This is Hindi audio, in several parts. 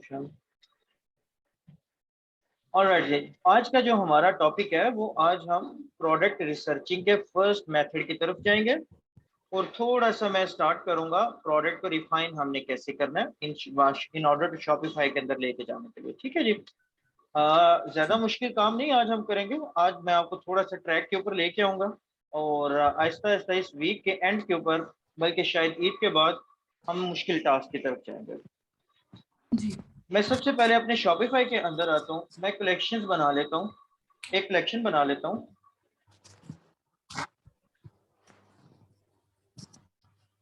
ऑप्शन। ऑलराइट जी, आज का जो हमारा टॉपिक है वो आज हम प्रोडक्ट रिसर्चिंग के फर्स्ट मेथड की तरफ जाएंगे और थोड़ा सा मैं स्टार्ट करूंगा प्रोडक्ट को रिफाइन हमने कैसे करना है इन ऑर्डर टू शॉपिफाई के अंदर लेके जाने के लिए। ठीक है जी। ज्यादा मुश्किल काम नहीं आज हम करेंगे। आज मैं आपको थोड़ा सा ट्रैक के ऊपर लेके आऊंगा और आहिस्ता आहिस्ता इस वीक के एंड के ऊपर, बल्कि शायद ईद के बाद, हम मुश्किल टास्क की तरफ जाएंगे जी। मैं सबसे पहले अपने शॉपिफाई के अंदर आता हूँ। मैं कलेक्शंस बना लेता हूँ, एक कलेक्शन बना लेता हूँ।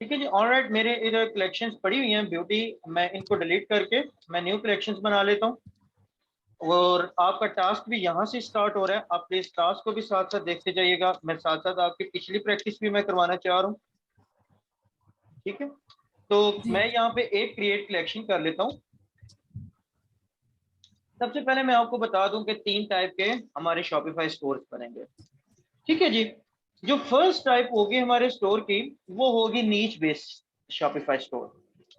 ठीक है जी। ऑलराइट, मेरे इधर कलेक्शंस पड़ी हुई हैं ब्यूटी, मैं इनको डिलीट करके मैं न्यू कलेक्शंस बना लेता हूँ। और आपका टास्क भी यहाँ से स्टार्ट हो रहा है। आप प्लीज टास्क को भी साथ साथ देखते जाइएगा। मैं साथ साथ आपकी पिछली प्रैक्टिस भी मैं करवाना चाह रहा हूँ। ठीक है, तो जी। मैं यहाँ पे एक क्रिएट कलेक्शन कर लेता हूँ। सबसे पहले मैं आपको बता दूं कि 3 टाइप के हमारे शॉपिफाई स्टोर्स बनेंगे। ठीक है जी। जो फर्स्ट टाइप होगी हमारे स्टोर की, वो होगी नीच based Shopify store.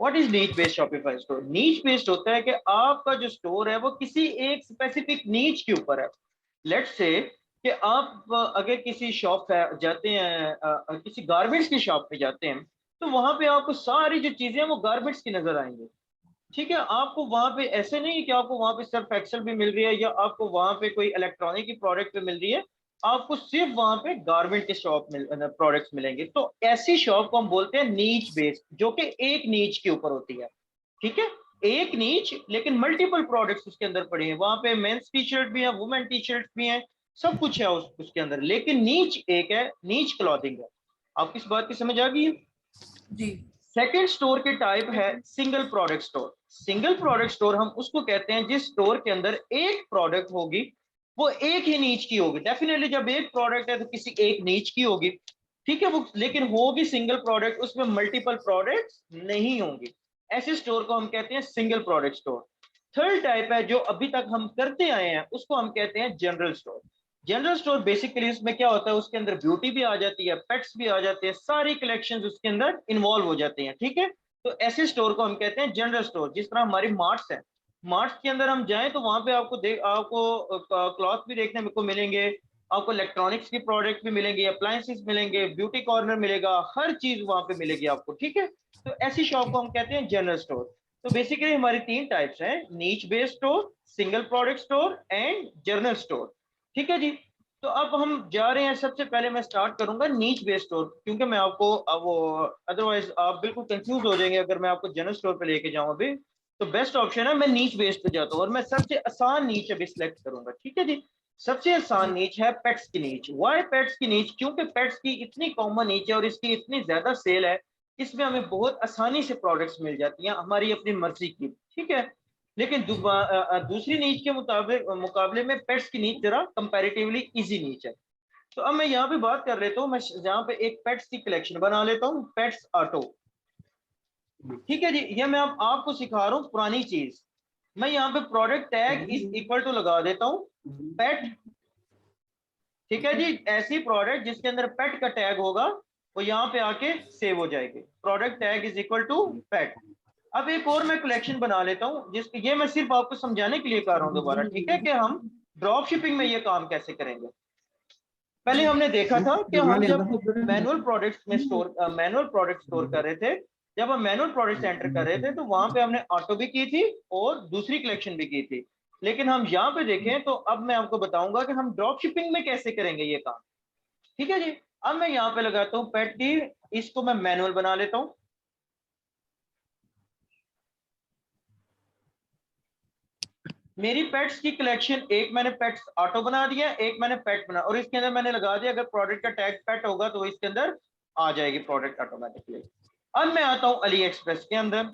What is नीच बेस्ड शॉपिफाई स्टोर? नीच बेस्ड होता है कि आपका जो स्टोर है वो किसी एक स्पेसिफिक नीच के ऊपर है। लेट्स से कि आप अगर किसी शॉप पे जाते हैं, किसी गारमेंट्स की शॉप पे जाते हैं, तो वहां पे आपको सारी जो चीजें हैं वो गारमेंट्स की नजर आएंगी। ठीक है, आपको वहां पे ऐसे नहीं है कि आपको वहां पे सिर्फ एक्सेल भी मिल रही है या आपको वहां पे कोई इलेक्ट्रॉनिक की प्रोडक्ट भी मिल रही है। आपको सिर्फ वहां पे गारमेंट के शॉप प्रोडक्ट्स मिलेंगे। तो ऐसी शॉप को हम बोलते हैं नीच बेस्ड, जो कि एक नीच के ऊपर होती है। ठीक है, एक नीच लेकिन मल्टीपल प्रोडक्ट्स उसके अंदर पड़े हैं। वहां पे मेंस टी शर्ट भी है, वुमेन टी शर्ट भी है, सब कुछ है उसके अंदर, लेकिन नीच एक है, नीच क्लॉथिंग है। आपको इस बात की समझ आ गई है? जी। सेकेंड स्टोर की टाइप है single product store. Single product store हम उसको कहते हैं जिस स्टोर के अंदर एक प्रोडक्ट होगी, वो एक ही नीच की होगी। डेफिनेटली जब एक प्रोडक्ट है तो किसी एक नीच की होगी। ठीक है, वो लेकिन होगी सिंगल प्रोडक्ट, उसमें मल्टीपल प्रोडक्ट्स नहीं होंगी। ऐसे स्टोर को हम कहते हैं single product store. Third type है जो अभी तक हम करते आए हैं, उसको हम कहते हैं general store. General store basically उसमें क्या होता है, उसके अंदर ब्यूटी भी आ जाती है, पेट्स भी आ जाते हैं, सारी कलेक्शंस उसके अंदर इन्वॉल्व हो जाते हैं। ठीक है, तो ऐसे स्टोर को हम कहते हैं जनरल स्टोर। जिस तरह हमारी मार्ट्स है, मार्ट्स के अंदर हम जाएं तो वहां पे आपको क्लॉथ भी देखने को मिलेंगे, आपको इलेक्ट्रॉनिक्स की प्रोडक्ट भी मिलेंगे, अप्लायंसेस मिलेंगे, ब्यूटी कॉर्नर मिलेगा, हर चीज वहां पे मिलेगी आपको। ठीक है, तो ऐसी शॉप को हम कहते हैं जनरल स्टोर। तो बेसिकली हमारी 3 टाइप्स हैं, नीच based store, single product store and general store. ठीक है जी। तो अब हम जा रहे हैं, सबसे पहले मैं स्टार्ट करूंगा नीच बेस्ड स्टोर, क्योंकि मैं आपको वो अदरवाइज आप बिल्कुल कंफ्यूज हो जाएंगे अगर मैं आपको जनरल स्टोर पे लेके जाऊं अभी। तो बेस्ट ऑप्शन है मैं नीच बेस्ड पे जाता हूँ और मैं सबसे आसान नीच अभी सिलेक्ट करूंगा। ठीक है जी। सबसे आसान जी। नीच है पेट्स की नीच। वाई पेट्स की नीच? क्योंकि पेट्स की इतनी कॉमन नीच है और इसकी इतनी ज्यादा सेल है, इसमें हमें बहुत आसानी से प्रोडक्ट्स मिल जाती हैं हमारी अपनी मर्जी की। ठीक है, लेकिन दूसरी नीच के मुकाबले में पेट्स की नीच जरा कंपैरेटिवली इजी नीच है। तो अब मैं यहाँ पे बात कर लेता हूँ, मैं यहाँ पे एक पेट्स की कलेक्शन बना लेता हूँ, पेट्स ऑटो। ठीक है जी, ये मैं अब आपको सिखा रहा हूँ पुरानी चीज। मैं यहाँ पे product tag is equal to लगा देता हूँ, पेट। ठीक है जी, ऐसी प्रोडक्ट जिसके अंदर पेट का टैग होगा वो यहाँ पे आके सेव हो जाएगी। Product tag is equal to pet. अब एक और मैं कलेक्शन बना लेता हूँ, जिस ये मैं सिर्फ आपको समझाने के लिए कर रहा हूँ दोबारा। ठीक है, कि हम ड्रॉप शिपिंग में ये काम कैसे करेंगे। पहले जी। हमने देखा था कि हम जब मैनुअल प्रोडक्ट स्टोर कर रहे थे, जब हम मैनुअल प्रोडक्ट एंटर कर रहे थे तो वहां पे हमने ऑटो भी की थी और दूसरी कलेक्शन भी की थी। लेकिन हम यहाँ पे देखें तो अब मैं आपको बताऊंगा कि हम ड्रॉप शिपिंग में कैसे करेंगे ये काम। ठीक है जी। अब मैं यहाँ पे लगाता हूँ पेट की, इसको मैं मैनुअल बना लेता हूँ। मेरी पेट्स की कलेक्शन, एक मैंने पेट्स ऑटो बना दिया, एक मैंने पेट बना, और इसके अंदर मैंने लगा दिया अगर प्रोडक्ट का टैग पेट होगा तो इसके अंदर आ जाएगी प्रोडक्ट ऑटोमेटिकली। अब मैं आता हूँ अली एक्सप्रेस के अंदर।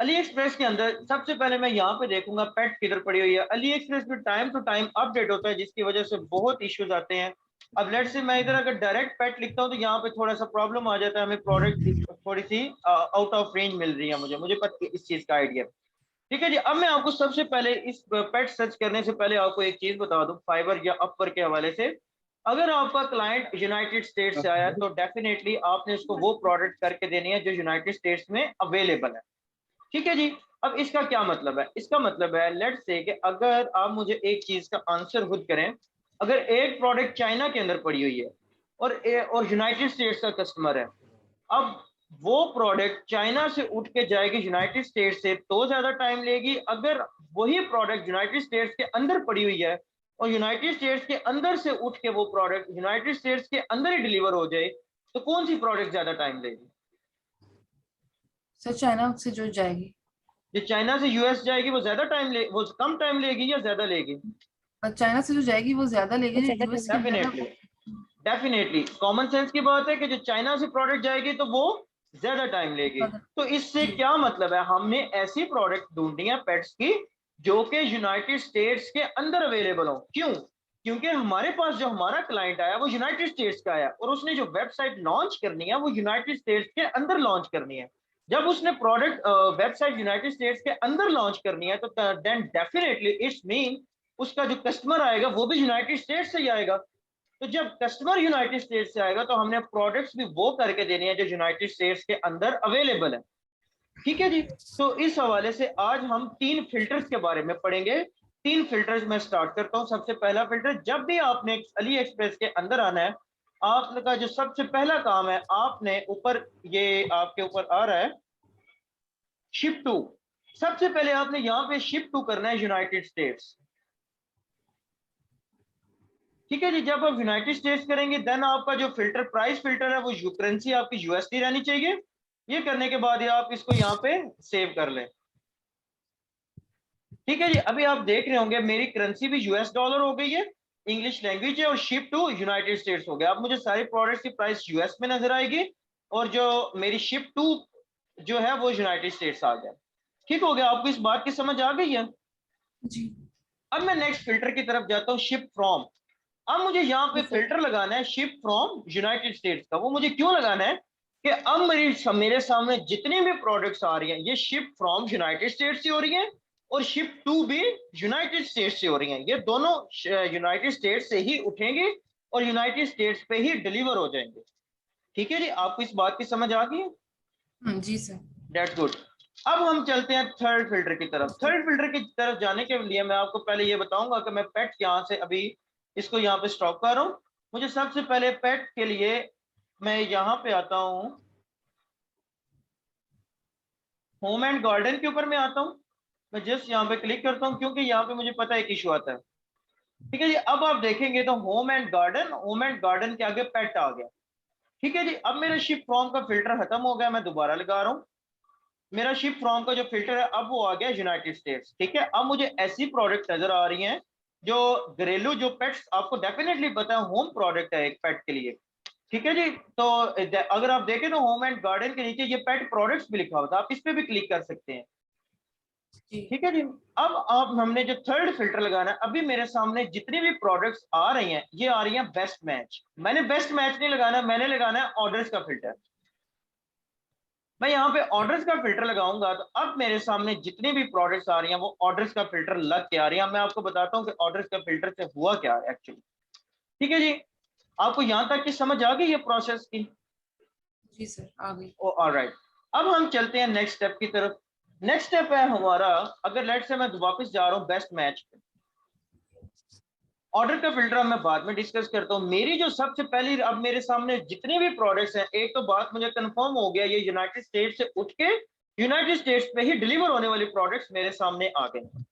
अली एक्सप्रेस के अंदर सबसे पहले मैं यहाँ पे देखूंगा पेट किधर पड़ी हुई है। अली एक्सप्रेस में टाइम टू टाइम अपडेट होता है, जिसकी वजह से बहुत इश्यूज आते हैं। अब लेट से मैं इधर अगर डायरेक्ट पेट लिखता हूँ तो यहाँ पे थोड़ा सा प्रॉब्लम आ जाता है, हमें प्रोडक्ट थोड़ी सी आउट ऑफ रेंज मिल रही है। मुझे पता इस चीज का आइडिया। ठीक है जी। अब मैं आपको सबसे पहले इस पेट सर्च करने से पहले आपको एक चीज बता दूं, फाइवर या अपवर के हवाले से। अगर आपका क्लाइंट यूनाइटेड स्टेट्स से आया तो डेफिनेटली आपने उसको वो प्रोडक्ट करके देनी है जो यूनाइटेड स्टेट्स में अवेलेबल है। ठीक है जी। अब इसका क्या मतलब है? इसका मतलब है लेट्स से कि अगर आप मुझे एक चीज का आंसर खुद करें, अगर एक प्रोडक्ट चाइना के अंदर पड़ी हुई है और यूनाइटेड स्टेट्स का कस्टमर है, अब वो प्रोडक्ट चाइना से उठ के जाएगी यूनाइटेड स्टेट्स से तो ज्यादा टाइम लेगी। अगर वही प्रोडक्ट यूनाइटेड स्टेट्स के अंदर पड़ी हुई है और यूनाइटेड स्टेट्स के अंदर से उठ के वो प्रोडक्ट यूनाइटेड स्टेट्स के अंदर ही डिलीवर हो जाए, तो कौन सी प्रोडक्ट ज्यादा टाइम लेगी? सर चाइना से जो जाएगी। जो चाइना से यूएस जाएगी वो कम टाइम लेगी या ज्यादा लेगी? और चाइना से जो जाएगी वो ज्यादा लेगी, जो यूएस के अंदर है डेफिनेटली, वो। डेफिनेटली कॉमन सेंस की बात है कि जो चाइना से प्रोडक्ट जाएगी तो वो ज्यादा टाइम लेगी। तो इससे जी। क्या मतलब है? हमने ऐसी प्रोडक्ट ढूंढनी है पेट्स की जो कि यूनाइटेड स्टेट्स के अंदर अवेलेबल हो। क्यों? क्योंकि हमारे पास जो हमारा क्लाइंट आया वो यूनाइटेड स्टेट्स का आया और उसने जो वेबसाइट लॉन्च करनी है वो यूनाइटेड स्टेट्स के अंदर लॉन्च करनी है। जब उसने प्रोडक्ट वेबसाइट यूनाइटेड स्टेट्स के अंदर लॉन्च करनी है तो देन डेफिनेटली इट्स मीन उसका जो कस्टमर आएगा वो भी यूनाइटेड स्टेट्स से ही आएगा। तो जब कस्टमर यूनाइटेड स्टेट्स से आएगा तो हमने प्रोडक्ट्स भी वो करके देने हैं जो यूनाइटेड स्टेट्स के अंदर अवेलेबल है। ठीक है जी। तो इस हवाले से आज हम 3 फिल्टर्स के बारे में पढ़ेंगे। 3 फिल्टर्स मैं स्टार्ट करता हूं। सबसे पहला फिल्टर, जब भी आपने अली एक्सप्रेस के अंदर आना है, आपका जो सबसे पहला काम है, आपने ऊपर ये आपके ऊपर आ रहा है शिप टू। सबसे पहले आपने यहां पे शिप टू करना है यूनाइटेड स्टेट्स। ठीक है जी। जब आप यूनाइटेड स्टेट्स करेंगे देन आपका जो फिल्टर प्राइस फिल्टर है वो करेंसी आपकी यूएसडी रहनी चाहिए। ये करने के बाद ये आप इसको यहाँ पे सेव कर लें। ठीक है जी। अभी आप देख रहे होंगे मेरी करेंसी भी यूएस डॉलर हो गई है, इंग्लिश लैंग्वेज है, और शिप टू यूनाइटेड स्टेट्स हो गया। अब मुझे सारी प्रोडक्ट्स की प्राइस यूएस में नजर आएगी और जो मेरी शिप टू जो है वो यूनाइटेड स्टेट्स आ गया। ठीक हो गया? आपको इस बात की समझ आ गई है? जी। अब मैं नेक्स्ट फिल्टर की तरफ जाता हूँ, शिप फ्रॉम। अब मुझे यहाँ पे जी सर। फिल्टर लगाना है शिप फ्रॉम यूनाइटेड स्टेट्स का। वो मुझे क्यों लगाना है कि अब मेरे सामने जितनी भी प्रोडक्ट्स आ रही हैं ये शिप फ्रॉम यूनाइटेड स्टेट्स से हो रही हैं और शिप टू भी यूनाइटेड स्टेट्स से हो रही हैं। ये दोनों यूनाइटेड स्टेट्स से ही उठेंगे और यूनाइटेड स्टेट्स पे ही डिलीवर हो जाएंगे। ठीक है जी। आपको इस बात की समझ आ गई है? जी सर। That's good. अब हम चलते हैं थर्ड फिल्टर की तरफ। जी थर्ड फिल्टर की तरफ जाने के लिए मैं आपको पहले ये बताऊंगा कि मैं पेट यहाँ से अभी इसको यहाँ पे स्टॉप कर रहा हूँ। मुझे सबसे पहले पेट के लिए मैं यहाँ पे आता हूँ, होम एंड गार्डन के ऊपर मैं आता हूँ। मैं जस्ट यहाँ पे क्लिक करता हूँ क्योंकि यहाँ पे मुझे पता है एक इशू आता है। ठीक है जी। अब आप देखेंगे तो होम एंड गार्डन के आगे पेट आ गया। ठीक है जी। अब मेरा शिप फ्रॉम का फिल्टर खत्म हो गया, मैं दोबारा लगा रहा हूँ। मेरा शिप फ्रॉम का जो फिल्टर है अब वो आ गया यूनाइटेड स्टेट्स। ठीक है। अब मुझे ऐसी प्रोडक्ट नजर आ रही हैं जो घरेलू, जो पेट्स, आपको डेफिनेटली पता है होम प्रोडक्ट है एक पेट के लिए। ठीक है जी। तो अगर आप देखें तो होम एंड गार्डन के नीचे ये पेट प्रोडक्ट्स भी लिखा हुआ था, आप इस पे भी क्लिक कर सकते हैं। जी। ठीक है जी। अब आप हमने जो थर्ड फिल्टर लगाना है, अभी मेरे सामने जितनी भी प्रोडक्ट्स आ रही हैं ये आ रही हैं बेस्ट मैच। मैंने बेस्ट मैच नहीं लगाना, मैंने लगाना है ऑर्डर्स का फिल्टर। मैं यहाँ पे ऑर्डर्स का फिल्टर लगाऊंगा तो अब मेरे सामने जितनी भी प्रोडक्ट्स आ रही हैं वो ऑर्डर्स का फिल्टर लग के आ रही है। मैं आपको बताता हूँ कि ऑर्डर्स का फिल्टर से हुआ क्या है एक्चुअली। ठीक है जी। आपको यहाँ तक की समझ आ गई है प्रोसेस की? जी सर आ गई। ऑलराइट। अब हम चलते हैं नेक्स्ट स्टेप की तरफ। नेक्स्ट स्टेप है हमारा, अगर लेट से मैं वापस जा रहा हूँ बेस्ट मैच पे। ऑर्डर का फिल्टर मैं बाद में डिस्कस करता हूँ। मेरी जो सबसे पहली, अब मेरे सामने जितने भी प्रोडक्ट्स हैं, एक तो बात मुझे कंफर्म हो गया ये यूनाइटेड स्टेट्स से उठ के यूनाइटेड स्टेट्स पे ही डिलीवर होने वाली प्रोडक्ट्स मेरे सामने आ गए।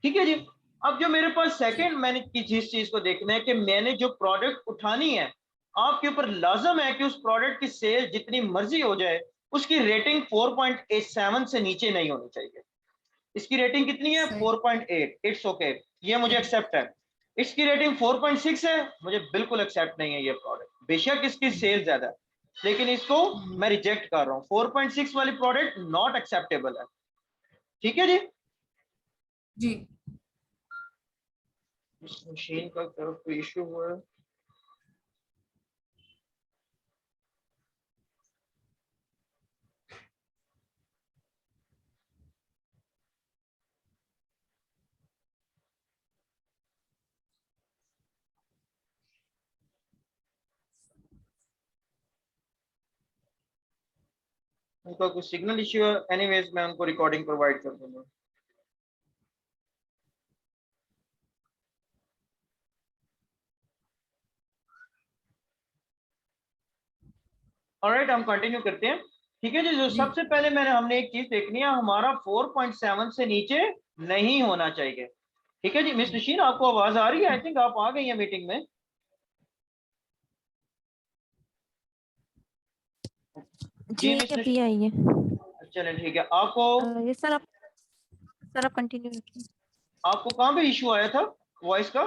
ठीक है जी। अब जो मेरे पास जी। सेकंड मैंने जिस चीज को देखना है कि मैंने जो प्रोडक्ट उठानी है, आपके ऊपर लाजम है कि उस प्रोडक्ट की सेल जितनी मर्जी हो जाए उसकी रेटिंग 4.87 से नीचे नहीं होनी चाहिए। इसकी रेटिंग कितनी है? सही। 4.8। इट्स ओके, ये मुझे एक्सेप्ट है। इसकी रेटिंग 4.6 है, मुझे बिल्कुल एक्सेप्ट नहीं है ये प्रोडक्ट। बेशक इसकी सेल ज्यादा है लेकिन इसको मैं रिजेक्ट कर रहा हूँ। 4.6 वाली प्रोडक्ट नॉट एक्सेप्टेबल है। ठीक है जी। जी। इस मशीन का तरफ कोई इशू हुआ है? उनका कुछ सिग्नल इश्यू है, एनीवेज मैं उनको रिकॉर्डिंग प्रोवाइड कर दूंगा। ऑलराइट, हम कंटिन्यू करते हैं। ठीक है जी, जो जी सबसे पहले हमने एक चीज देखनी है, हमारा 4.7 से नीचे नहीं होना चाहिए। ठीक है जी, मिस नशीन आपको आवाज आ रही है? आई थिंक आप आ गई हैं मीटिंग में। जी जी मिस अभी आई है। चलें ठीक है। आपको ये सर आप कंटिन्यू रखिए। आपको कहाँ पे इशू आया था वॉइस का?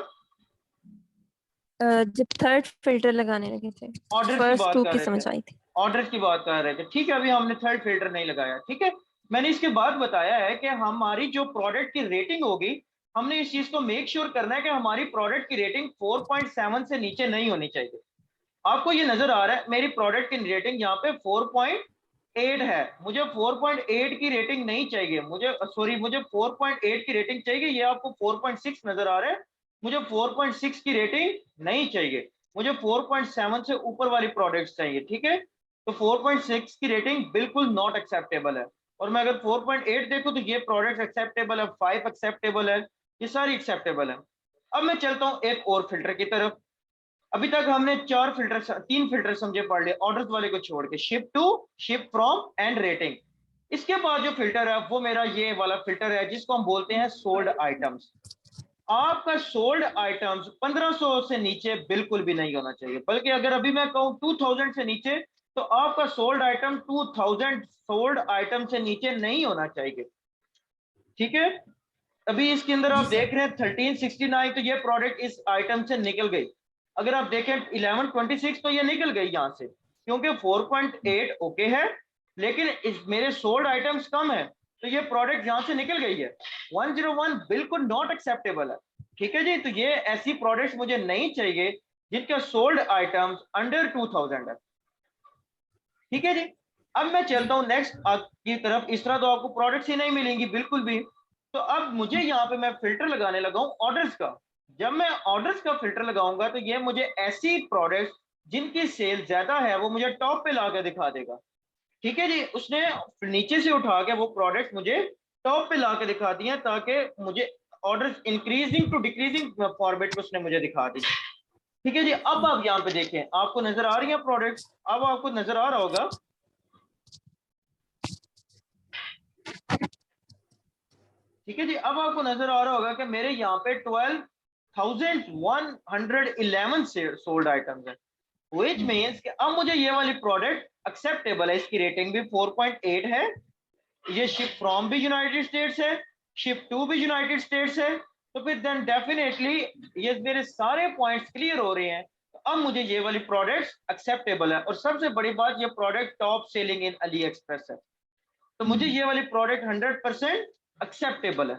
जब थर्ड फिल्टर लगाने लगे थे, ऑर्डर्स की फर्स्ट बात टू कर की रहे थे, समझ आई थी। ऑर्डर्स की बात कर रहे थे। ठीक है, अभी हमने थर्ड फिल्टर नहीं लगाया। ठीक है, मैंने इसके बाद बताया है कि हमारी जो प्रोडक्ट की रेटिंग होगी, हमने इस चीज को मेक श्योर करना है कि हमारी प्रोडक्ट की रेटिंग 4.7 से नीचे नहीं होनी चाहिए। आपको ये नजर आ रहा है मेरी प्रोडक्ट की रेटिंग यहाँ पे 4.8 है। मुझे 4.8 की रेटिंग नहीं चाहिए, मुझे सॉरी, मुझे 4.8 की रेटिंग चाहिए। ये आपको 4.6 नजर आ रहा है, मुझे 4.6 की रेटिंग नहीं चाहिए, मुझे 4.7 से ऊपर वाली प्रोडक्ट्स चाहिए। ठीक है, तो 4.6 की रेटिंग बिल्कुल नॉट एक्सेप्टेबल है। और मैं अगर 4.8 देखूं तो ये प्रोडक्ट एक्सेप्टेबल है, 5 एक्सेप्टेबल है, ये सारी एक्सेप्टेबल है। अब मैं चलता हूं एक और फिल्टर की तरफ। अभी तक हमने तीन फिल्टर समझे पढ़ लिए, ऑर्डर्स वाले को छोड़ के, ship to, ship from and rating. इसके बाद जो फिल्टर है वो मेरा ये वाला फिल्टर है जिसको हम बोलते हैं सोल्ड आइटम्स। आपका सोल्ड आइटम्स 1500 से नीचे बिल्कुल भी नहीं होना चाहिए, बल्कि अगर अभी मैं कहूं 2000 से नीचे, तो आपका सोल्ड आइटम 2000 सोल्ड आइटम से नीचे नहीं होना चाहिए। ठीक है, अभी इसके अंदर जी आप सर। देख रहे हैं 1369, तो ये प्रोडक्ट इस आइटम से निकल गई। अगर आप देखें 1126, तो ये निकल गई यहां से, क्योंकि 4.8 ओके है, लेकिन इस मेरे सोल्ड आइटम्स कम है, तो ये प्रोडक्ट यहां से निकल गई है। 101 बिल्कुल नॉट एक्सेप्टेबल है। ठीक है जी, तो ये ऐसी प्रोडक्ट्स मुझे नहीं चाहिए जिनका सोल्ड आइटम्स अंडर 2000 है। ठीक है जी, अब मैं जी चलता हूं नेक्स्ट की तरफ। इस तरह तो आपको प्रोडक्ट्स ही नहीं मिलेंगी बिल्कुल भी। तो अब मुझे यहाँ पे मैं फिल्टर लगाने लगा हूं ऑर्डर्स का। जब मैं ऑर्डर्स का फिल्टर लगाऊंगा तो ये मुझे ऐसी प्रोडक्ट्स जिनकी सेल ज्यादा है वो मुझे टॉप पे ला के दिखा देगा। ठीक है जी, उसने नीचे से उठा के वो प्रोडक्ट मुझे टॉप पे ला के दिखा दिए, ताकि मुझे orders increasing to decreasing format में उसने मुझे दिखा दी। ठीक है जी, अब आप यहाँ पे देखें, आपको नजर आ रही है प्रोडक्ट्स? अब आपको नजर आ रहा होगा। ठीक है जी, अब आपको नजर आ रहा होगा कि मेरे यहाँ पे 12,111 सोल्ड आइटम्स हैं, which means कि अब मुझे ये वाली प्रोडक्ट एक्सेप्टेबल है, इसकी रेटिंग भी 4.8 है, ये शिप फ्रॉम भी यूनाइटेड स्टेट्स है, शिप टू भी यूनाइटेड स्टेट्स है। तो फिर देन डेफिनेटली ये मेरे सारे पॉइंट्स क्लियर हो रहे हैं। तो अब मुझे ये वाली प्रोडक्ट्स एक्सेप्टेबल है, और सबसे बड़ी बात, ये प्रोडक्ट टॉप सेलिंग इन अली एक्सप्रेस है, तो मुझे ये वाली प्रोडक्ट 100% एक्सेप्टेबल है।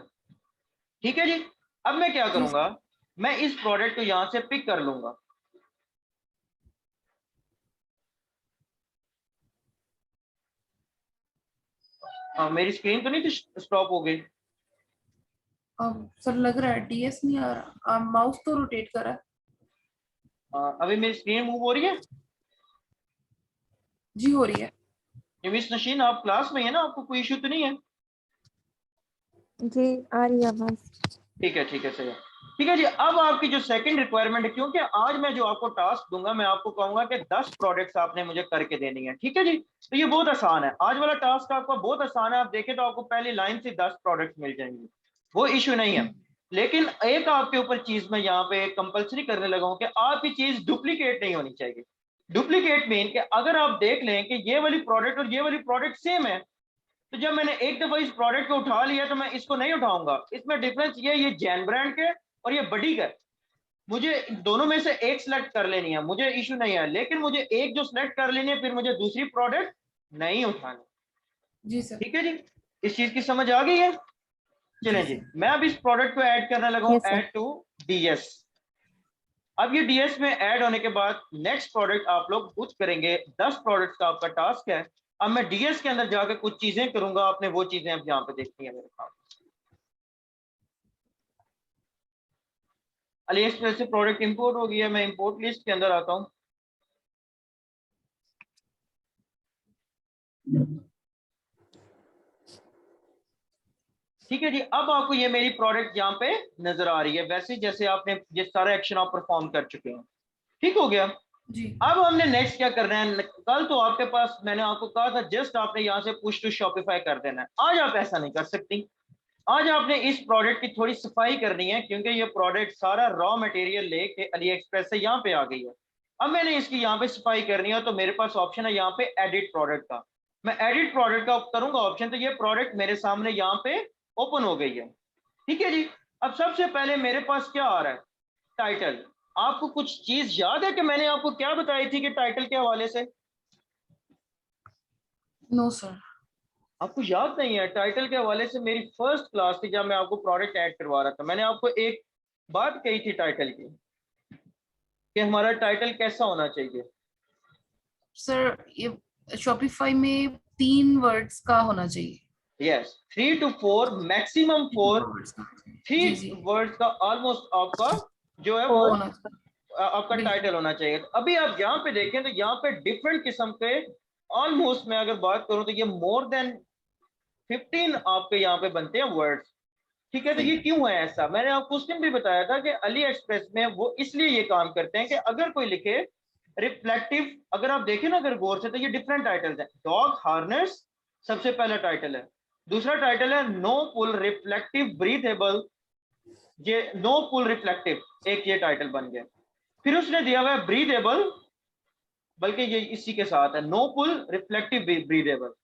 ठीक है जी, अब मैं क्या जी करूंगा, मैं इस प्रोडक्ट को यहां से पिक कर लूंगा। मेरी स्क्रीन तो नहीं थी स्टॉप हो गई? अब सर लग रहा है डीएस नहीं आ रहा, माउस तो रोटेट कर रहा है। अभी मेरी स्क्रीन मूव हो रही है? जी हो रही है। मिस नशीन आप क्लास में है ना, आपको कोई इशू तो नहीं है? जी आ रही है आवाज। ठीक है, ठीक है, सही है। ठीक है जी, अब आपकी जो सेकंड रिक्वायरमेंट है, क्योंकि आज मैं जो आपको टास्क दूंगा, मैं आपको कहूंगा कि 10 प्रोडक्ट्स आपने मुझे करके देनी है। ठीक है जी, तो ये बहुत आसान है, आज वाला टास्क आपका बहुत आसान है। आप देखें तो आपको पहली लाइन से 10 प्रोडक्ट्स मिल जाएंगे, वो इशू नहीं है। लेकिन एक आपके ऊपर चीज मैं यहाँ पे कंपलसरी करने लगा हूँ कि आपकी चीज डुप्लीकेट नहीं होनी चाहिए। डुप्लीकेट मीन कि अगर आप देख लें कि ये वाली प्रोडक्ट और ये वाली प्रोडक्ट सेम है, तो जब मैंने एक दफा इस प्रोडक्ट को उठा लिया तो मैं इसको नहीं उठाऊंगा। इसमें डिफरेंस ये जैन ब्रांड के और ये बडी का, मुझे दोनों में से एक सिलेक्ट कर लेनी है, मुझे इशू नहीं है, लेकिन मुझे एक जो सिलेक्ट कर लेनी है, फिर मुझे दूसरी प्रोडक्ट नहीं उठानी। जी सर। ठीक है जी, इस चीज की समझ आ गई है? जी चलें जी, सर। मैं अब इस प्रोडक्ट को ऐड करने लगा हूं, yes sir. Add to DS. अब ये डीएस में ऐड होने के बाद नेक्स्ट प्रोडक्ट आप लोग कुछ करेंगे, 10 प्रोडक्ट्स का आपका टास्क है। अब मैं डीएस के अंदर जाकर कुछ चीजें करूंगा, आपने वो चीजें अब यहाँ पे देखनी है मेरे पास। अली एक्सप्रेस से प्रोडक्ट इंपोर्ट हो गया, मैं इंपोर्ट लिस्ट के अंदर आता हूँ। ठीक है जी। अब आपको ये मेरी प्रोडक्ट यहाँ पे नजर आ रही है वैसे जैसे आपने ये सारा एक्शन आप परफॉर्म कर चुके हैं। ठीक हो गया। जी अब हमने नेक्स्ट क्या करना है, कल तो आपके पास मैंने आपको कहा था जस्ट आपने यहाँ से पुश टू शॉपिफाई कर देना है। आज आप ऐसा नहीं कर सकती। आज आपने इस प्रोडक्ट की थोड़ी सफाई करनी है क्योंकि ये प्रोडक्ट सारा रॉ मटेरियल लेके अली एक्सप्रेस से यहाँ पे आ गई है। अब मैंने इसकी यहाँ पे सफाई करनी है तो मेरे पास ऑप्शन है यहाँ पे एडिट प्रोडक्ट का। मैं एडिट प्रोडक्ट का करूंगा ऑप्शन तो ये प्रोडक्ट मेरे सामने यहाँ पे ओपन हो गई है। ठीक है जी। अब सबसे पहले मेरे पास क्या आ रहा है, टाइटल। आपको कुछ चीज याद है कि मैंने आपको क्या बताई थी कि टाइटल के हवाले से? No sir. आपको याद नहीं है? टाइटल के हवाले से मेरी फर्स्ट क्लास थी जब मैं आपको प्रोडक्ट ऐड करवा रहा था। मैंने आपको एक बात कही थी टाइटल की कि हमारा टाइटल कैसा होना चाहिए। सर ये शॉपिफाई में 3 वर्ड्स का होना चाहिए। यस, 3 to 4 मैक्सिमम 4 वर्ड्स का। 3 जी वर्ड्स का ऑलमोस्ट आपका जो है वो होना चाहिए। आपका बिल्कुल। टाइटल होना चाहिए। तो अभी आप यहाँ पे देखें तो यहाँ पे डिफरेंट किस्म के ऑलमोस्ट मैं अगर बात करूं तो ये मोर देन 15 आपके यहाँ पे बनते हैं वर्ड्स। ठीक है। तो ये क्यों है ऐसा, मैंने आपको उस दिन भी बताया था कि अली एक्सप्रेस में वो इसलिए ये काम करते हैं कि अगर कोई लिखे रिफ्लेक्टिव, अगर आप देखें ना अगर गौर से तो ये डिफरेंट टाइटल्स हैं। डॉग हार्नेस सबसे पहला टाइटल है। दूसरा टाइटल है नो पुल रिफ्लेक्टिव ब्रीथेबल, ये नो पुल रिफ्लेक्टिव एक ये टाइटल बन गया। फिर उसने दिया हुआ है ब्रीथेबल, बल्कि ये इसी के साथ है no pull reflective breathable.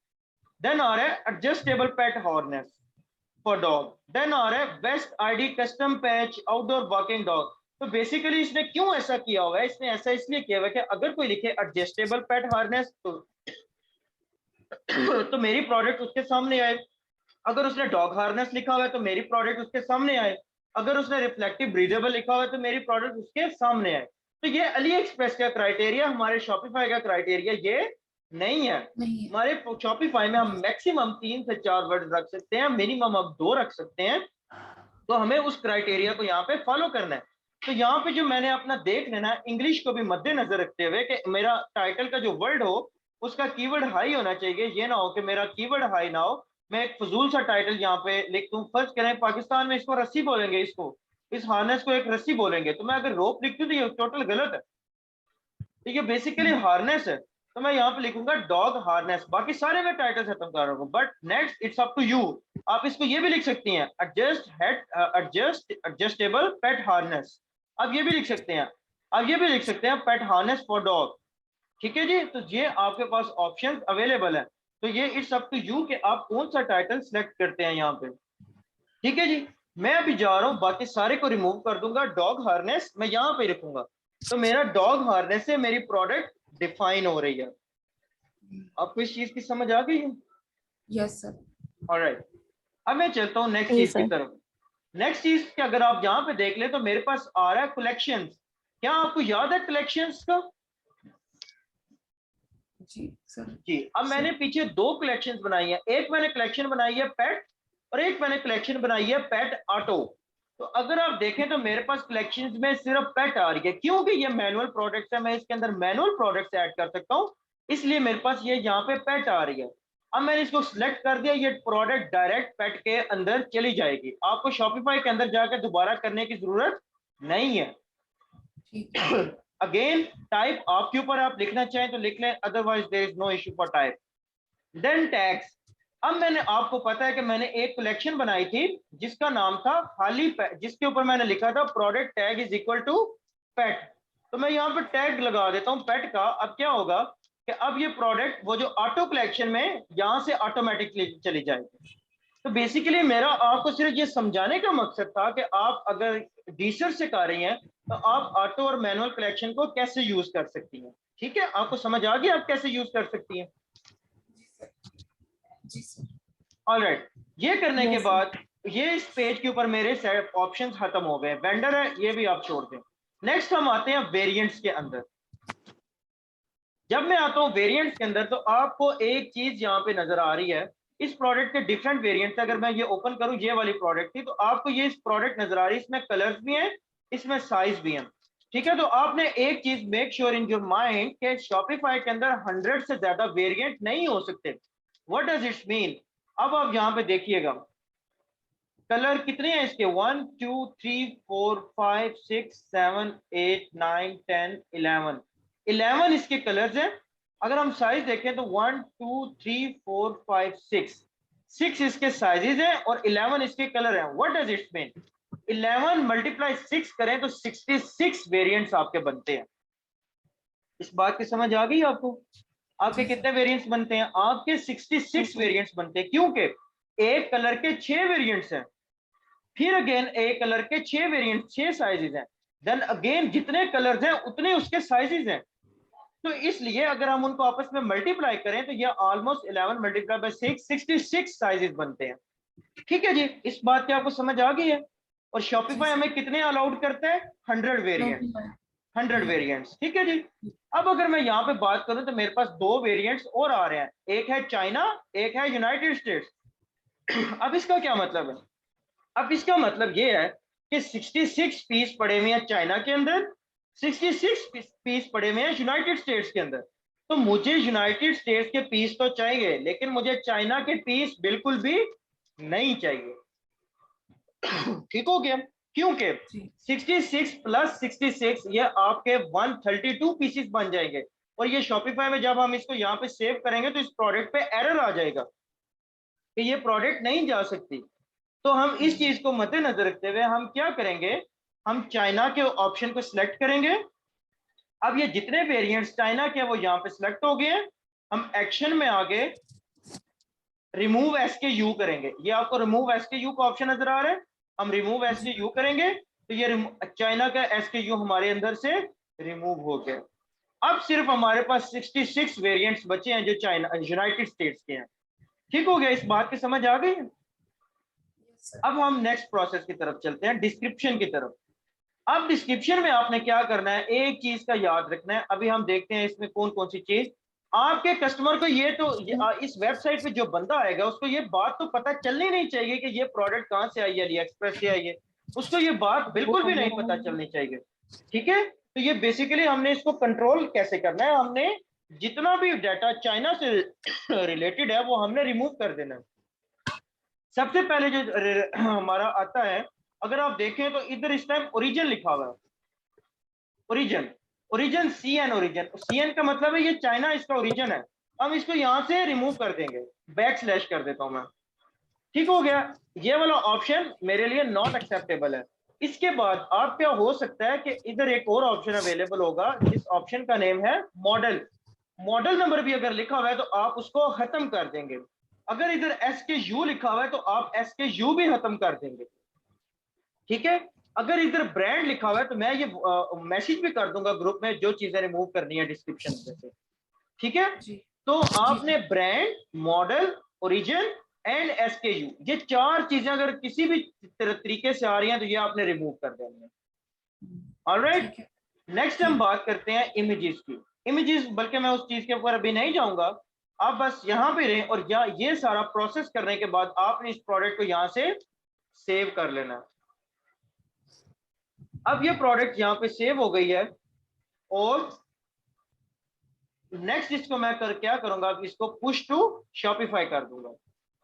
Then आ रहा है adjustable pet harness for dog. Then आ रहा है best ID custom patch outdoor walking dog. तो बेसिकली इसने क्यों ऐसा किया हुआ है, इसने ऐसा इसलिए किया हुआ है कि अगर कोई लिखे एडजस्टेबल पेट हार्नेस तो मेरी प्रोडक्ट उसके सामने आए। अगर उसने डॉग हार्नेस लिखा हुआ है तो मेरी प्रोडक्ट उसके सामने आए। अगर उसने रिफ्लेक्टिव ब्रीदेबल लिखा हुआ है तो मेरी प्रोडक्ट उसके सामने आए। तो ये अली एक्सप्रेस का क्राइटेरिया, हमारे शॉपिफाई का क्राइटेरिया ये नहीं है। नहीं है। हमारे शॉपिफाई में हम मैक्सिमम 3 से 4 वर्ड रख सकते हैं, मिनिमम हम 2 रख सकते हैं। तो हमें उस क्राइटेरिया को यहाँ पे फॉलो करना है। तो यहाँ पे जो मैंने अपना देख लेना है, इंग्लिश को भी मद्देनजर रखते हुए कि मेरा टाइटल का जो वर्ड हो उसका कीवर्ड हाई होना चाहिए। ये ना हो कि मेरा कीवर्ड हाई ना हो, मैं एक फजूल सा टाइटल यहाँ पे लिख दूं। फर्ज करें पाकिस्तान में इसको रस्सी बोलेंगे, इसको इस हार्नेस को एक रस्सी बोलेंगे, तो मैं अगर रोप लिख दूं तो ये टोटल गलत है। तो ये बेसिकली हार्नेस है, तो मैं यहाँ पे लिखूंगा डॉग हार्नेस। बाकी सारे मैं टाइटल खत्म कर रहा हूँ। But next it's up to you. आप इसको ये भी लिख सकती हैं एडजस्टेबल पेट हार्नेस। आप ये भी लिख सकते हैं, आप ये भी लिख सकते हैं पेट हार्नेस फॉर डॉग। ठीक है जी। तो ये आपके पास ऑप्शन अवेलेबल है। तो ये इट्स अप टू यू कि आप कौन सा टाइटल सेलेक्ट करते हैं यहाँ पे। ठीक है जी। मैं अभी जा रहा हूँ, बाकी सारे को रिमूव कर दूंगा। डॉग हार्नेस मैं यहाँ पे रखूंगा, तो मेरा डॉग हार्नेस से मेरी प्रोडक्ट डिफाइन हो रही है। आपको इस चीज की समझ आ गई है? Yes sir. ऑलराइट। अब मैं चलता हूँ नेक्स्ट जी चीज की सर। तरफ। नेक्स्ट चीज की अगर आप यहाँ पे देख ले तो मेरे पास आ रहा है कलेक्शंस। क्या आपको याद है कलेक्शंस का? जी सर। जी। अब मैंने पीछे 2 कलेक्शंस बनाई है। एक मैंने कलेक्शन बनाई है पेट और एक मैंने कलेक्शन बनाई है पेट ऑटो। तो अगर आप देखें तो मेरे पास कलेक्शंस में सिर्फ पेट आ रही है क्योंकि ये मैनुअल प्रोडक्ट्स है, मैं इसके अंदर मैनुअल प्रोडक्ट्स ऐड कर सकता हूँ, इसलिए मेरे पास ये यहाँ पे पेट आ रही है। अब मैंने इसको सिलेक्ट कर दिया, ये प्रोडक्ट डायरेक्ट पेट के अंदर चली जाएगी। आपको शॉपिफाई के अंदर जाकर दोबारा करने की जरूरत नहीं है। ठीक है। अगेन टाइप आपके ऊपर, आप लिखना चाहें तो लिख लें, otherwise there is no issue for type. Then tags. अब मैंने आपको पता है कि मैंने एक कलेक्शन बनाई थी जिसका नाम था खाली पेट, जिसके ऊपर मैंने लिखा था product tag is equal to pet. तो मैं यहाँ पर टैग लगा देता हूँ पेट का। अब क्या होगा कि अब ये प्रोडक्ट वो जो ऑटो कलेक्शन में यहाँ से ऑटोमेटिकली चली जाएगी। तो बेसिकली मेरा आपको सिर्फ ये समझाने का मकसद था कि आप अगर डीसर से कर रही हैं तो आप ऑटो और मैनुअल कलेक्शन को कैसे यूज कर सकती हैं। ठीक है, आपको समझ आ गई आप कैसे यूज कर सकती हैं? जी सर। ऑलराइट। ये करने के Yes, बाद ये इस पेज के ऊपर मेरे सेट ऑप्शंस खत्म हो गए। वेंडर है ये भी आप छोड़ दें। नेक्स्ट हम आते हैं वेरिएंट्स के अंदर। जब मैं आता हूँ वेरिएंट्स के अंदर तो आपको एक चीज यहाँ पे नजर आ रही है, इस प्रोडक्ट के डिफरेंट वेरिएंट्स। अगर मैं ये ओपन करूँ, ये वाली प्रोडक्ट थी, तो आपको ये इस प्रोडक्ट नजर आ रही है, इसमें कलर्स भी हैं, इसमें साइज भी हैं। ठीक है। तो आपने एक चीज make sure in your mind के शॉपिफाई के अंदर 100 से ज्यादा वेरिएंट नहीं हो सकते। What does it's mean? अब आप यहाँ पे देखिएगा, कलर कितने हैं इसके 1 2 3 4 5 6 7 8 9 10 11 11 इसके कलर्स हैं। अगर हम साइज देखें तो 1 2 3 4 5 6 इसके साइजेस हैं और 11 इसके कलर हैं। What does it mean? 11 multiply 6 करें तो 66 वेरिएंट्स आपके बनते हैं। इस बात की समझ आ गई आपको? आपके कितने वेरिएंट्स बनते हैं? आपके 66 वेरिएंट्स बनते हैं, क्योंकि एक कलर के 6 वेरिएंट्स हैं, फिर अगेन एक कलर के 6 वेरिएंट 6 साइजेस हैं, देन अगेन जितने कलर्स हैं उतने उसके साइजेस हैं। तो इसलिए अगर हम उनको आपस में मल्टीप्लाई करें तो ये ऑलमोस्ट 11 मल्टीप्लाई बाय 6 66 साइजेस बनते हैं। ठीक है जी, इस बात की आपको समझ आ गई है? और शॉपिफाई हमें कितने अलाउड करता है? 100 वेरिएंट, 100 वेरिएंट्स। ठीक है जी। अब अगर मैं यहाँ पे बात करूं तो मेरे पास 2 वेरिएंट्स और आ रहे हैं, एक है चाइना, एक है यूनाइटेड स्टेट्स। अब इसका क्या मतलब है? अब इसका मतलब ये है कि 66 पीस पड़े हुए हैं चाइना के अंदर, 66 पीस पड़े हुए हैं यूनाइटेड स्टेट्स के अंदर। तो मुझे यूनाइटेड स्टेट्स के पीस तो चाहिए, लेकिन मुझे चाइना के पीस बिल्कुल भी नहीं चाहिए। ठीक हो गया? क्योंकि 66 प्लस 66 ये आपके 132 पीसेस बन जाएंगे। और ये शॉपिफाई में जब हम इसको यहाँ पे सेव करेंगे तो इस प्रोडक्ट पे एरर आ जाएगा कि ये प्रोडक्ट नहीं जा सकती। तो हम इस चीज को मद्देनजर रखते हुए हम क्या करेंगे, हम चाइना के ऑप्शन को सिलेक्ट करेंगे। अब ये जितने वेरिएंट्स चाइना के वो यहाँ पे सिलेक्ट हो गए हैं। हम एक्शन में आगे रिमूव SKU करेंगे। ये आपको रिमूव SKU का ऑप्शन नजर आ रहा है। हम रिमूव SKU करेंगे तो ये चाइना का SKU हमारे अंदर से रिमूव हो गया। अब सिर्फ हमारे पास 66 वेरिएंट्स बचे हैं जो चाइना यूनाइटेड स्टेट्स के हैं। ठीक हो गया? इस बात की समझ आ गई है? अब हम नेक्स्ट प्रोसेस की तरफ चलते हैं, डिस्क्रिप्शन की तरफ। अब डिस्क्रिप्शन में आपने क्या करना है, एक चीज का याद रखना है। अभी हम देखते हैं इसमें कौन कौन सी चीज आपके कस्टमर को इस वेबसाइट पे जो बंदा आएगा उसको ये बात तो पता चलनी नहीं चाहिए कि ये प्रोडक्ट कहाँ से आई है, अली एक्सप्रेस से आई है। उसको ये बात बिल्कुल भी नहीं पता चलनी चाहिए। ठीक है? तो ये बेसिकली हमने इसको कंट्रोल कैसे करना है, हमने जितना भी डाटा चाइना से रिलेटेड है वो हमने रिमूव कर देना है। सबसे पहले जो हमारा आता है, अगर आप देखें तो इधर इस टाइम ओरिजिन लिखा हुआ है। Origin, origin CN, origin CN का मतलब है ये चाइना इसका ओरिजिन है। हम इसको यहां से रिमूव कर देंगे, बैकस्लैश कर देता हूं मैं। ठीक हो गया? ये वाला ऑप्शन मेरे लिए नॉट एक्सेप्टेबल है। इसके बाद आप क्या हो सकता है कि इधर एक और ऑप्शन अवेलेबल होगा जिस ऑप्शन का नेम है मॉडल। मॉडल नंबर भी अगर लिखा हुआ है तो आप उसको खत्म कर देंगे। अगर इधर SKU लिखा हुआ है तो आप SKU भी खत्म कर देंगे। ठीक है? अगर इधर ब्रांड लिखा हुआ है तो मैं ये मैसेज भी कर दूंगा ग्रुप में जो चीजें रिमूव करनी है डिस्क्रिप्शन में से। ठीक है? तो आपने brand, model, origin and SKU, ये 4 चीजें अगर किसी भी तरीके से आ रही हैं तो ये आपने रिमूव कर देनी है। ऑलराइट, नेक्स्ट हम बात करते हैं इमेजेस की। इमेजेस, बल्कि मैं उस चीज के ऊपर अभी नहीं जाऊंगा, आप बस यहाँ पे रहें और ये सारा प्रोसेस करने के बाद आपने इस प्रोडक्ट को यहाँ से सेव कर लेना है। अब ये प्रोडक्ट यहाँ पे सेव हो गई है और नेक्स्ट इसको मैं क्या करूंगा, अब इसको पुश टू शॉपिफाई कर दूंगा।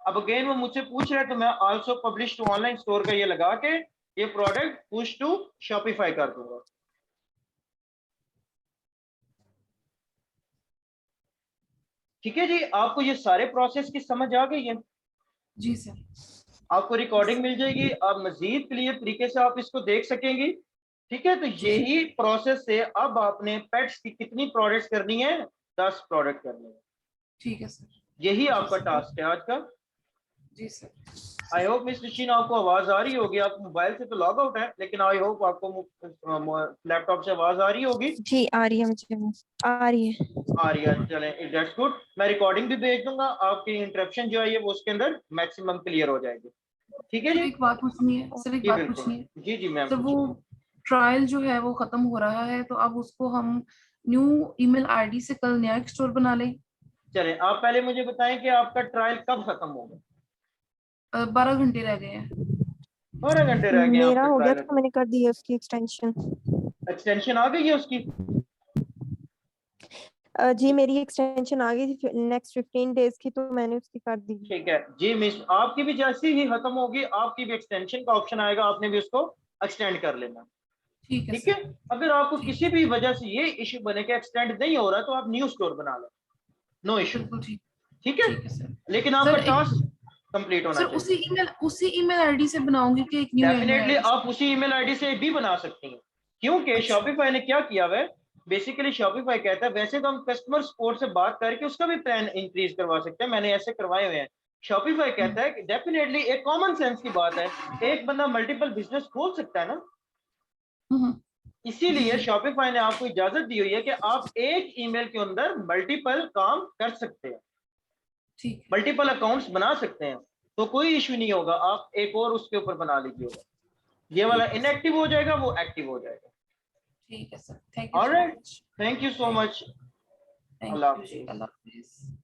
अब अगेन वो मुझसे पूछ रहा है तो मैं also publish to online store का ये लगा के ये प्रोडक्ट पुश टू शॉपिफाई कर दूंगा। ठीक है जी, आपको ये सारे प्रोसेस की समझ आ गई है? जी सर। आपको रिकॉर्डिंग मिल जाएगी, आप मजीद क्लियर तरीके से आप इसको देख सकेंगे। ठीक है? तो यही प्रोसेस से अब आपने पेट्स की कितनी प्रोडक्ट्स करनी है? 10 प्रोडक्ट करनी है। ठीक है सर। यही आपका टास्क है आज का। जी सर। आई होप मिस निशीन आपको आवाज आ रही होगी। आप मोबाइल से तो लॉग आउट है लेकिन आई होप आपको लैपटॉप से आवाज आ रही होगी। जी आ रही है, मुझे आ रही है। आ रही है, चलें, दैट्स गुड। मैं रिकॉर्डिंग भी भेज दूंगा, आपकी इंटरप्शन जो है वो उसके अंदर मैक्सिमम क्लियर हो जाएगी। ठीक है सर जी? एक बात पूछनी है, सर एक जी बात बिल्कुल। पूछनी है। जी जी मैम। सर वो ट्रायल जो है वो खत्म हो रहा है तो अब उसको हम न्यू ईमेल आईडी से कल नया एक स्टोर बना लें। चलें, आप पहले मुझे बताएं कि आपका ट्रायल कब खत्म होगा? 12 घंटे रह गए हैं। 12 घंटे रह गए हैं मेरा आपका हो गया ट्रायल। था, मैंने कर दी है उसकी एक्सटेंशन। एक्सटेंशन आ गई है उसकी? जी मेरी एक्सटेंशन आ गई थी नेक्स्ट 15 डेज की, तो मैंने उसकी कर दी। ठीक है जी मिस, आपकी भी जैसी ही खत्म होगी आपकी भी एक्सटेंशन का ऑप्शन आएगा, आपने भी उसको एक्सटेंड कर लेना। ठीक है ठीक है, सर। अगर आपको ठीक किसी भी वजह से ये इश्यू बने कि एक्सटेंड नहीं हो रहा तो आप न्यू स्टोर बना लो, नो इश्यू। बिल्कुल ठीक। ठीक है, ठीक है सर। लेकिन आपका सर टास्क कंप्लीट होना सर चाहिए। उसी ईमेल आईडी से बनाऊंगी कि एक न्यू ईमेल डेफिनेटली आईडी? आप उसी ईमेल आईडी से भी बना सकती हैं, क्योंकि अच्छा। शॉपिफाई ने क्या किया हुआ है, बेसिकली शॉपिफाई कहता है वैसे तो हम कस्टमर सपोर्ट से बात करके उसका भी प्लान इंक्रीज करवा सकते हैं, मैंने ऐसे करवाए हुए हैं। शॉपिफाई कहता है कि डेफिनेटली एक कॉमन सेंस की बात है, एक बंदा मल्टीपल बिजनेस खोल सकता है ना, हम्म। जी इसीलिए जी। शॉपिफाई ने आपको इजाजत दी हुई है कि आप एक ईमेल के अंदर मल्टीपल काम कर सकते हैं, ठीक है। मल्टीपल अकाउंट्स बना सकते हैं, तो कोई इश्यू नहीं होगा, आप एक और उसके ऊपर बना लीजिएगा, ये वाला ठीक है सर। इनएक्टिव हो जाएगा वो एक्टिव हो जाएगा। ठीक है sir, thank you so alright, much. Thank you so much, thank अल्लाह यू जी, हाफिज। अल्लाह हाफिज।